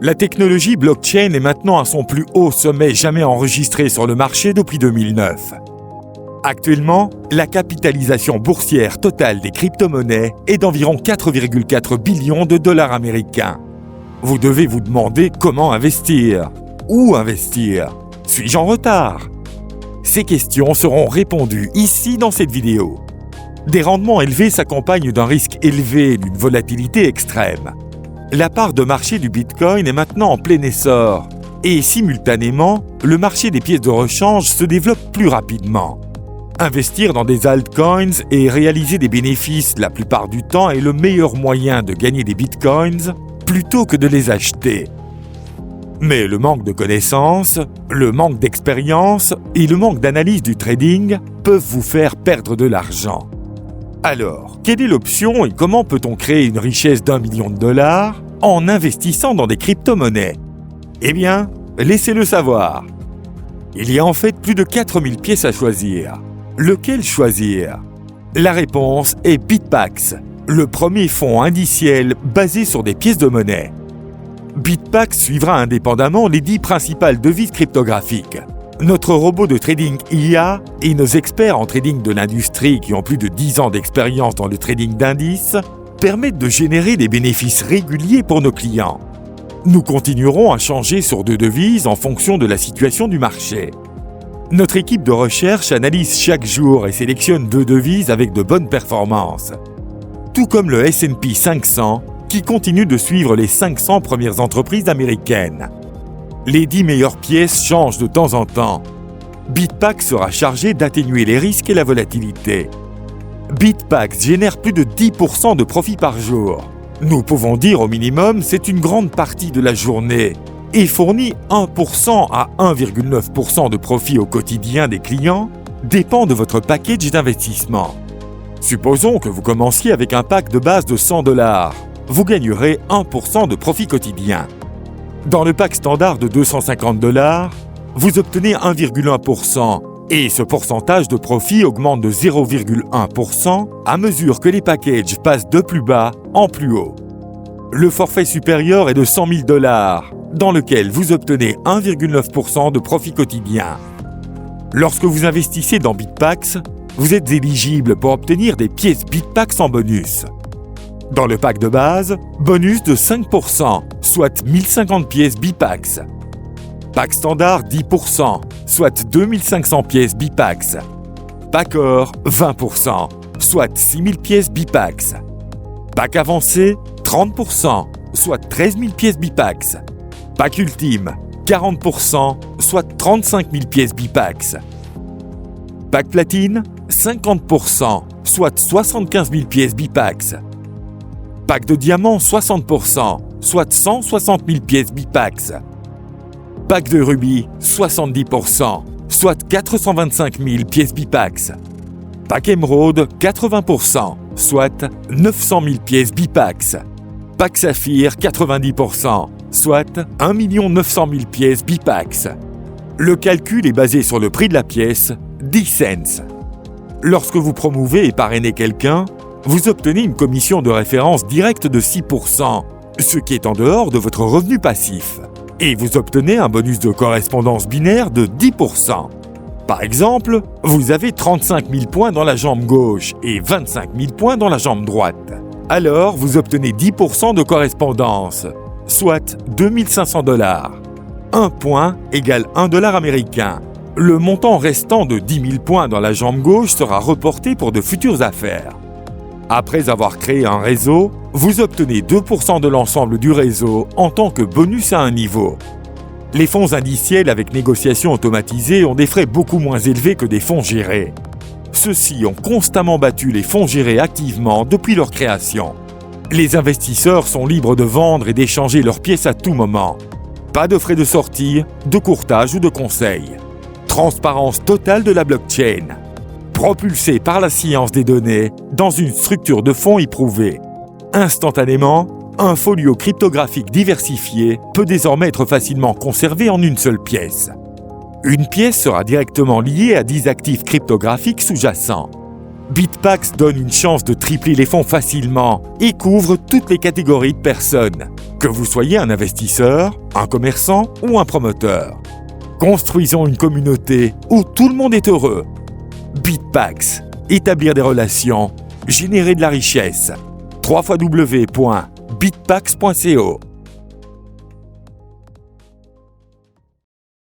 La technologie blockchain est maintenant à son plus haut sommet jamais enregistré sur le marché depuis 2009. Actuellement, la capitalisation boursière totale des crypto-monnaies est d'environ 4,4 billions de dollars américains. Vous devez vous demander comment investir. Où investir? Suis-je en retard? Ces questions seront répondues ici dans cette vidéo. Des rendements élevés s'accompagnent d'un risque élevé et d'une volatilité extrême. La part de marché du Bitcoin est maintenant en plein essor et simultanément, le marché des pièces de rechange se développe plus rapidement. Investir dans des altcoins et réaliser des bénéfices la plupart du temps est le meilleur moyen de gagner des bitcoins plutôt que de les acheter. Mais le manque de connaissances, le manque d'expérience et le manque d'analyse du trading peuvent vous faire perdre de l'argent. Alors, quelle est l'option et comment peut-on créer une richesse d'1 million de dollars en investissant dans des crypto-monnaies? Eh bien, laissez-le savoir. Il y a en fait plus de 4000 pièces à choisir. Lequel choisir? La réponse est BitPax, le premier fonds indiciel basé sur des pièces de monnaie. BitPax suivra indépendamment les 10 principales devises cryptographiques. Notre robot de trading IA et nos experts en trading de l'industrie qui ont plus de 10 ans d'expérience dans le trading d'indices permettent de générer des bénéfices réguliers pour nos clients. Nous continuerons à changer sur 2 devises en fonction de la situation du marché. Notre équipe de recherche analyse chaque jour et sélectionne 2 devises avec de bonnes performances. Tout comme le S&P 500 qui continue de suivre les 500 premières entreprises américaines. Les 10 meilleures pièces changent de temps en temps. BitPax sera chargé d'atténuer les risques et la volatilité. BitPax génère plus de 10% de profit par jour. Nous pouvons dire au minimum c'est une grande partie de la journée et fournit 1% à 1,9% de profit au quotidien des clients dépend de votre package d'investissement. Supposons que vous commenciez avec un pack de base de 100 $. Vous gagnerez 1% de profit quotidien. Dans le pack standard de 250 $, vous obtenez 1,1% et ce pourcentage de profit augmente de 0,1% à mesure que les packages passent de plus bas en plus haut. Le forfait supérieur est de 100 000 $, dans lequel vous obtenez 1,9% de profit quotidien. Lorsque vous investissez dans BitPax, vous êtes éligible pour obtenir des pièces BitPax en bonus. Dans le pack de base, bonus de 5%, soit 1050 pièces BitPax. Pack standard 10%, soit 2500 pièces BitPax. Pack or 20%, soit 6000 pièces BitPax. Pack avancé 30%, soit 13 000 pièces BitPax. Pack ultime 40%, soit 35 000 pièces BitPax. Pack platine 50%, soit 75 000 pièces BitPax. Pack de diamant 60%, soit 160 000 pièces BitPax. Pack de rubis 70%, soit 425 000 pièces BitPax. Pack émeraude 80%, soit 900 000 pièces BitPax. Pack saphir 90%, soit 1 900 000 pièces BitPax. Le calcul est basé sur le prix de la pièce, 10 cents. Lorsque vous promouvez et parrainez quelqu'un, vous obtenez une commission de référence directe de 6%, ce qui est en dehors de votre revenu passif. Et vous obtenez un bonus de correspondance binaire de 10%. Par exemple, vous avez 35 000 points dans la jambe gauche et 25 000 points dans la jambe droite. Alors, vous obtenez 10% de correspondance, soit 2 500 $. 1 point égale 1 $ américain. Le montant restant de 10 000 points dans la jambe gauche sera reporté pour de futures affaires. Après avoir créé un réseau, vous obtenez 2% de l'ensemble du réseau en tant que bonus à un niveau. Les fonds indiciels avec négociation automatisée ont des frais beaucoup moins élevés que des fonds gérés. Ceux-ci ont constamment battu les fonds gérés activement depuis leur création. Les investisseurs sont libres de vendre et d'échanger leurs pièces à tout moment. Pas de frais de sortie, de courtage ou de conseil. Transparence totale de la blockchain. Propulsé par la science des données dans une structure de fonds éprouvée. Instantanément, un folio cryptographique diversifié peut désormais être facilement conservé en une seule pièce. Une pièce sera directement liée à 10 actifs cryptographiques sous-jacents. BitPax donne une chance de tripler les fonds facilement et couvre toutes les catégories de personnes. Que vous soyez un investisseur, un commerçant ou un promoteur. Construisons une communauté où tout le monde est heureux. Bitpax. Établir des relations. Générer de la richesse. www.bitpax.co